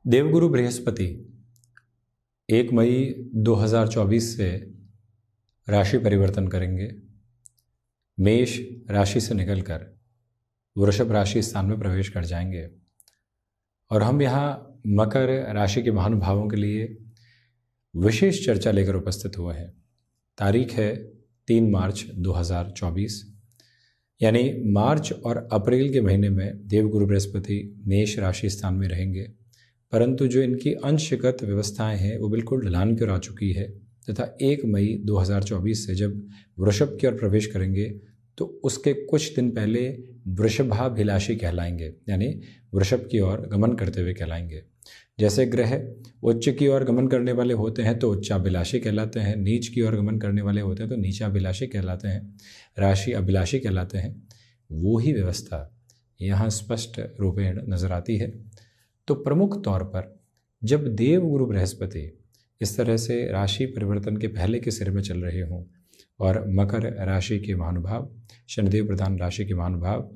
देवगुरु बृहस्पति 1 मई 2024 से राशि परिवर्तन करेंगे। मेष राशि से निकलकर वृषभ राशि स्थान में प्रवेश कर जाएंगे और हम यहाँ मकर राशि के महानुभावों के लिए विशेष चर्चा लेकर उपस्थित हुए हैं। तारीख है 3 मार्च 2024, यानी मार्च और अप्रैल के महीने में देवगुरु बृहस्पति मेष राशि स्थान में रहेंगे, परंतु जो इनकी अंशगत व्यवस्थाएं हैं वो बिल्कुल ढलान की ओर आ चुकी है तथा 1 मई 2024 से जब वृषभ की ओर प्रवेश करेंगे तो उसके कुछ दिन पहले वृषभाभिलाषी कहलाएंगे, यानी वृषभ की ओर गमन करते हुए कहलाएंगे। जैसे ग्रह उच्च की ओर गमन करने वाले होते हैं तो उच्चाभिलाषी कहलाते हैं, नीच की ओर गमन करने वाले होते हैं तो नीचाभिलाषी कहलाते हैं, राशि अभिलाषी कहलाते हैं। वो ही व्यवस्था यहाँ स्पष्ट रूपेण नजर आती है। तो प्रमुख तौर पर जब देवगुरु बृहस्पति इस तरह से राशि परिवर्तन के पहले के सिर में चल रहे हों और मकर राशि के महानुभाव, शनिदेव प्रधान राशि के महानुभाव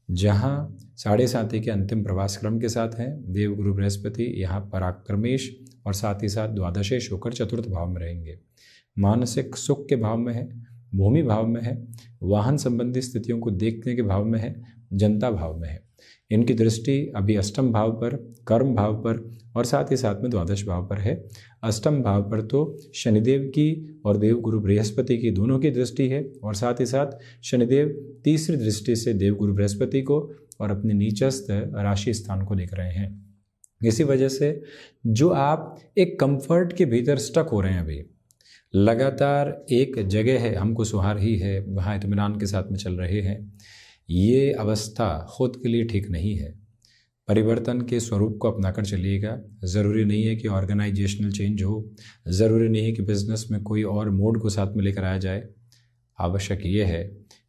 जहाँ 7.5 के अंतिम प्रवास क्रम के साथ हैं, देवगुरु बृहस्पति यहाँ पराक्रमेश और साथ ही साथ द्वादशेश होकर चतुर्थ भाव में रहेंगे। मानसिक सुख के भाव में है, भूमि भाव में है, वाहन संबंधी स्थितियों को देखने के भाव में है, जनता भाव में है। इनकी दृष्टि अभी अष्टम भाव पर, कर्म भाव पर और साथ ही साथ में द्वादश भाव पर है। अष्टम भाव पर तो शनिदेव की और देवगुरु बृहस्पति की दोनों की दृष्टि है और साथ ही साथ शनिदेव तीसरी दृष्टि से देवगुरु बृहस्पति को और अपने नीचस्थ राशि स्थान को देख रहे हैं। इसी वजह से जो आप एक कंफर्ट के भीतर स्टक हो रहे हैं, अभी लगातार एक जगह है, हमको सुहा रही है, वहाँ इत्मीनान के साथ में चल रहे हैं, ये अवस्था खुद के लिए ठीक नहीं है। परिवर्तन के स्वरूप को अपनाकर चलिएगा। ज़रूरी नहीं है कि ऑर्गेनाइजेशनल चेंज हो, ज़रूरी नहीं है कि बिजनेस में कोई और मोड को साथ में लेकर आया जाए। आवश्यक ये है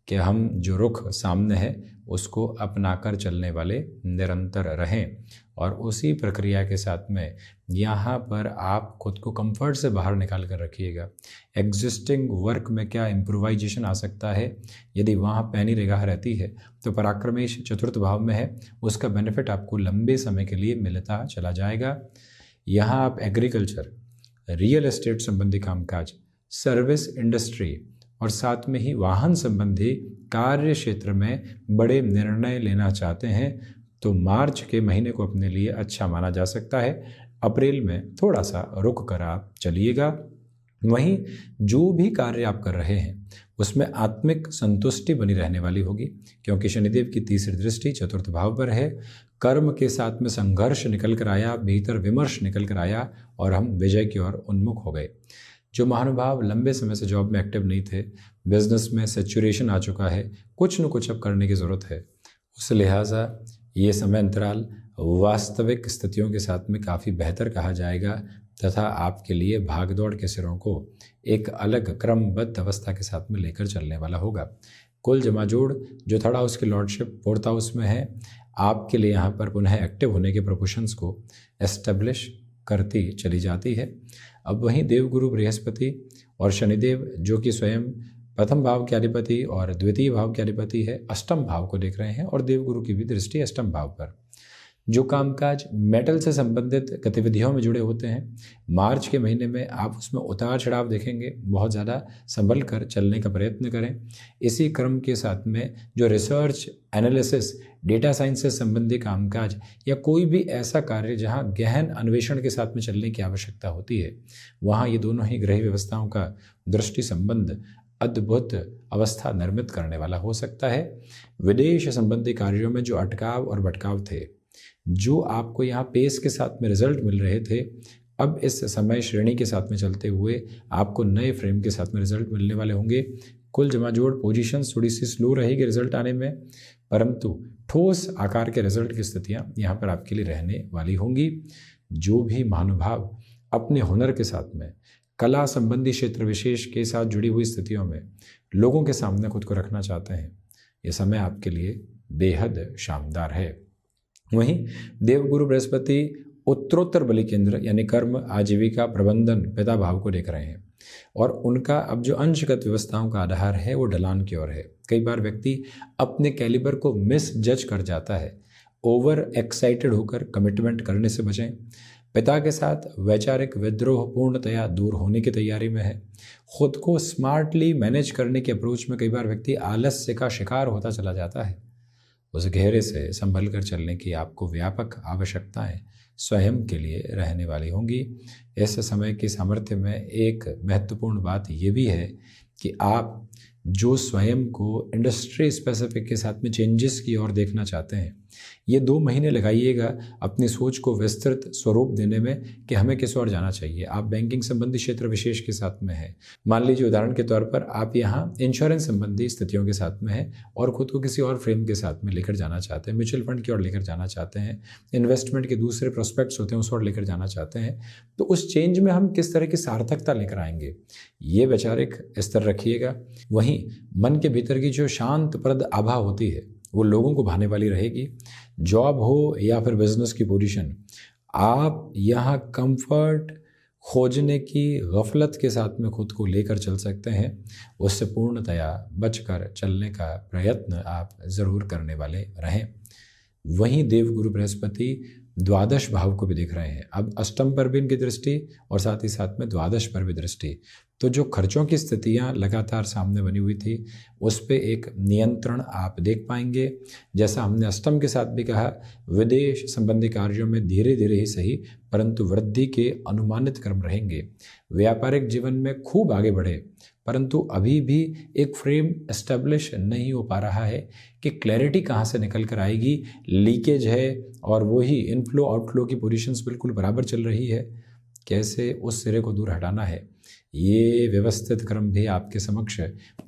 कि हम जो रुख सामने है उसको अपनाकर चलने वाले निरंतर रहें और उसी प्रक्रिया के साथ में यहाँ पर आप खुद को कंफर्ट से बाहर निकाल कर रखिएगा। एग्जिस्टिंग वर्क में क्या इम्प्रोवाइजेशन आ सकता है, यदि वहाँ पैनी निगाह रहती है तो पराक्रमेश चतुर्थ भाव में है, उसका बेनिफिट आपको लंबे समय के लिए मिलता चला जाएगा। यहाँ आप एग्रीकल्चर, रियल एस्टेट संबंधी कामकाज, सर्विस इंडस्ट्री और साथ में ही वाहन संबंधी कार्य क्षेत्र में बड़े निर्णय लेना चाहते हैं तो मार्च के महीने को अपने लिए अच्छा माना जा सकता है। अप्रैल में थोड़ा सा रुक कर आप चलिएगा। वहीं जो भी कार्य आप कर रहे हैं उसमें आत्मिक संतुष्टि बनी रहने वाली होगी, क्योंकि शनिदेव की तीसरी दृष्टि चतुर्थ भाव पर है। कर्म के साथ में संघर्ष निकल कर आया, भीतर विमर्श निकल कर आया और हम विजय की ओर उन्मुख हो गए। जो महानुभाव लंबे समय से जॉब में एक्टिव नहीं थे, बिजनेस में सैचुरेशन आ चुका है, कुछ न कुछ अब करने की ज़रूरत है। उस लिहाजा ये समय अंतराल वास्तविक स्थितियों के साथ में काफ़ी बेहतर कहा जाएगा तथा आपके लिए भागदौड़ के सिरों को एक अलग क्रमबद्ध अवस्था के साथ में लेकर चलने वाला होगा। कुल जमाजोड़ जो थर्ड हाउस की लॉर्डशिप 4th हाउस में है, आपके लिए यहाँ पर पुनः एक्टिव होने के प्रोपोर्शंस को एस्टेब्लिश करती चली जाती है। अब वहीं देवगुरु बृहस्पति और शनिदेव जो कि स्वयं प्रथम भाव के अधिपति और द्वितीय भाव के अधिपति है, अष्टम भाव को देख रहे हैं और देवगुरु की भी दृष्टि अष्टम भाव पर। जो कामकाज मेटल से संबंधित गतिविधियों में जुड़े होते हैं, मार्च के महीने में आप उसमें उतार चढ़ाव देखेंगे। बहुत ज़्यादा संभल कर चलने का प्रयत्न करें। इसी क्रम के साथ में जो रिसर्च, एनालिसिस, डेटा साइंस से संबंधी कामकाज या कोई भी ऐसा कार्य जहां गहन अन्वेषण के साथ में चलने की आवश्यकता होती है, वहां ये दोनों ही ग्रह व्यवस्थाओं का दृष्टि संबंध अद्भुत अवस्था निर्मित करने वाला हो सकता है। विदेश संबंधी कार्यों में जो अटकाव और भटकाव थे, जो आपको यहाँ पेस के साथ में रिजल्ट मिल रहे थे, अब इस समय श्रेणी के साथ में चलते हुए आपको नए फ्रेम के साथ में रिजल्ट मिलने वाले होंगे। कुल जमाजोड़ पोजीशन थोड़ी सी स्लो रहेगी रिजल्ट आने में, परंतु ठोस आकार के रिजल्ट की स्थितियाँ यहाँ पर आपके लिए रहने वाली होंगी। जो भी महानुभाव अपने हुनर के साथ में कला संबंधी क्षेत्र विशेष के साथ जुड़ी हुई स्थितियों में लोगों के सामने खुद को रखना चाहते हैं, ये समय आपके लिए बेहद शानदार है। वहीं देवगुरु बृहस्पति उत्तरोत्तर बलि केंद्र यानी कर्म, आजीविका, प्रबंधन, पिता भाव को देख रहे हैं और उनका अब जो अंशगत व्यवस्थाओं का आधार है वो ढलान की ओर है। कई बार व्यक्ति अपने कैलिबर को मिस जज कर जाता है ओवर एक्साइटेड होकर कमिटमेंट करने से बचें। पिता के साथ वैचारिक विद्रोह पूर्णतया दूर होने की तैयारी में है। खुद को स्मार्टली मैनेज करने की अप्रोच में कई बार व्यक्ति आलस्य का शिकार होता चला जाता है। उस घेरे से संभल कर चलने की आपको व्यापक आवश्यकताएं स्वयं के लिए रहने वाली होंगी। इस समय की सामर्थ्य में एक महत्वपूर्ण बात ये भी है कि आप जो स्वयं को इंडस्ट्री स्पेसिफिक के साथ में चेंजेस की ओर देखना चाहते हैं, ये 2 महीने लगाइएगा अपनी सोच को विस्तृत स्वरूप देने में कि हमें किस ओर जाना चाहिए। आप बैंकिंग संबंधी क्षेत्र विशेष के साथ में हैं, मान लीजिए उदाहरण के तौर पर आप यहाँ इंश्योरेंस संबंधी स्थितियों के साथ में हैं और खुद को किसी और फ्रेम के साथ में लेकर जाना चाहते हैं, म्यूचुअल फंड की ओर लेकर जाना चाहते हैं, इन्वेस्टमेंट के दूसरे प्रोस्पेक्ट्स होते हैं उस ओर लेकर जाना चाहते हैं, तो उस चेंज में हम किस तरह की सार्थकता लेकर आएंगे, ये वैचारिक स्तर रखिएगा। वहीं मन के भीतर की जो शांतप्रद आभा होती है वो लोगों को भाने वाली रहेगी। जॉब हो या फिर बिजनेस की पोजीशन, आप यहाँ कंफर्ट खोजने की गफलत के साथ में खुद को लेकर चल सकते हैं। उससे पूर्णतया बचकर चलने का प्रयत्न आप ज़रूर करने वाले रहें। वहीं देवगुरु बृहस्पति द्वादश भाव को भी देख रहे हैं, अब अष्टम पर भी इनकी दृष्टि और साथ ही साथ में द्वादश पर भी दृष्टि। तो जो खर्चों की स्थितियां लगातार सामने बनी हुई थी उस पे एक नियंत्रण आप देख पाएंगे। जैसा हमने अष्टम के साथ भी कहा, विदेश संबंधी कार्यों में धीरे धीरे ही सही परंतु वृद्धि के अनुमानित क्रम रहेंगे। व्यापारिक जीवन में खूब आगे बढ़े परंतु अभी भी एक फ्रेम एस्टेब्लिश नहीं हो पा रहा है कि क्लैरिटी कहाँ से निकल कर आएगी। लीकेज है और वही इनफ्लो आउटफ्लो की पोजीशंस बिल्कुल बराबर चल रही है, कैसे उस सिरे को दूर हटाना है, ये व्यवस्थित क्रम भी आपके समक्ष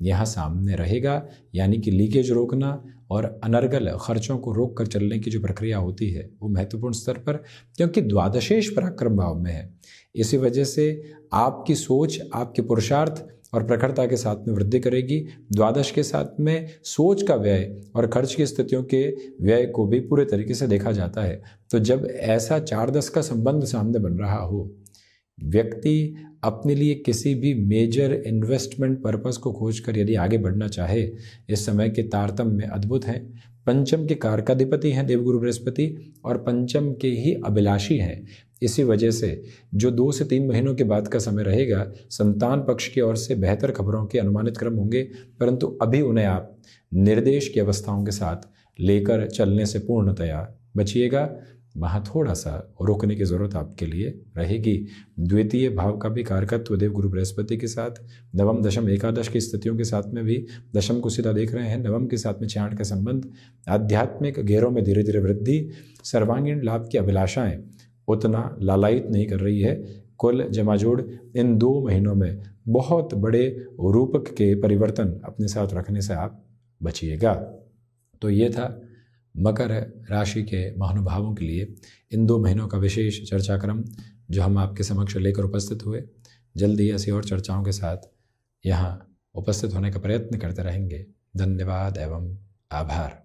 यहाँ सामने रहेगा। यानी कि लीकेज रोकना और अनर्गल खर्चों को रोक कर चलने की जो प्रक्रिया होती है वो महत्वपूर्ण स्तर पर, क्योंकि द्वादशेश पराक्रम भाव में है, इसी वजह से आपकी सोच आपके पुरुषार्थ और प्रखरता के साथ में वृद्धि करेगी। द्वादश के साथ में सोच का व्यय और खर्च की स्थितियों के व्यय को भी पूरे तरीके से देखा जाता है। तो जब ऐसा 4-10 का संबंध सामने बन रहा हो, व्यक्ति अपने लिए किसी भी मेजर इन्वेस्टमेंट पर्पस को खोजकर यदि आगे बढ़ना चाहे, इस समय के तारतम्य में अद्भुत हैं। पंचम के कारकाधिपति हैं देवगुरु बृहस्पति और पंचम के ही अभिलाषी हैं। इसी वजह से जो 2 से 3 महीनों के बाद का समय रहेगा, संतान पक्ष की ओर से बेहतर खबरों के अनुमानित क्रम होंगे, परंतु अभी उन्हें आप निर्देश की अवस्थाओं के साथ लेकर चलने से पूर्णतया बचिएगा। वहाँ थोड़ा सा रोकने की ज़रूरत आपके लिए रहेगी। द्वितीय भाव का भी कारकत्व देवगुरु बृहस्पति के साथ नवम दशम एकादश की स्थितियों के साथ में भी दशम को सीधा देख रहे हैं। नवम के साथ में 6 का संबंध, आध्यात्मिक घेरों में धीरे धीरे वृद्धि, सर्वांगीण लाभ की अभिलाषाएं उतना लालायित नहीं कर रही है। कुल जमाजोड़ इन 2 महीनों में बहुत बड़े रूपक के परिवर्तन अपने साथ रखने से आप बचिएगा। तो ये था मकर राशि के महानुभावों के लिए इन 2 महीनों का विशेष चर्चा क्रम जो हम आपके समक्ष लेकर उपस्थित हुए। जल्दी ऐसी और चर्चाओं के साथ यहाँ उपस्थित होने का प्रयत्न करते रहेंगे। धन्यवाद एवं आभार।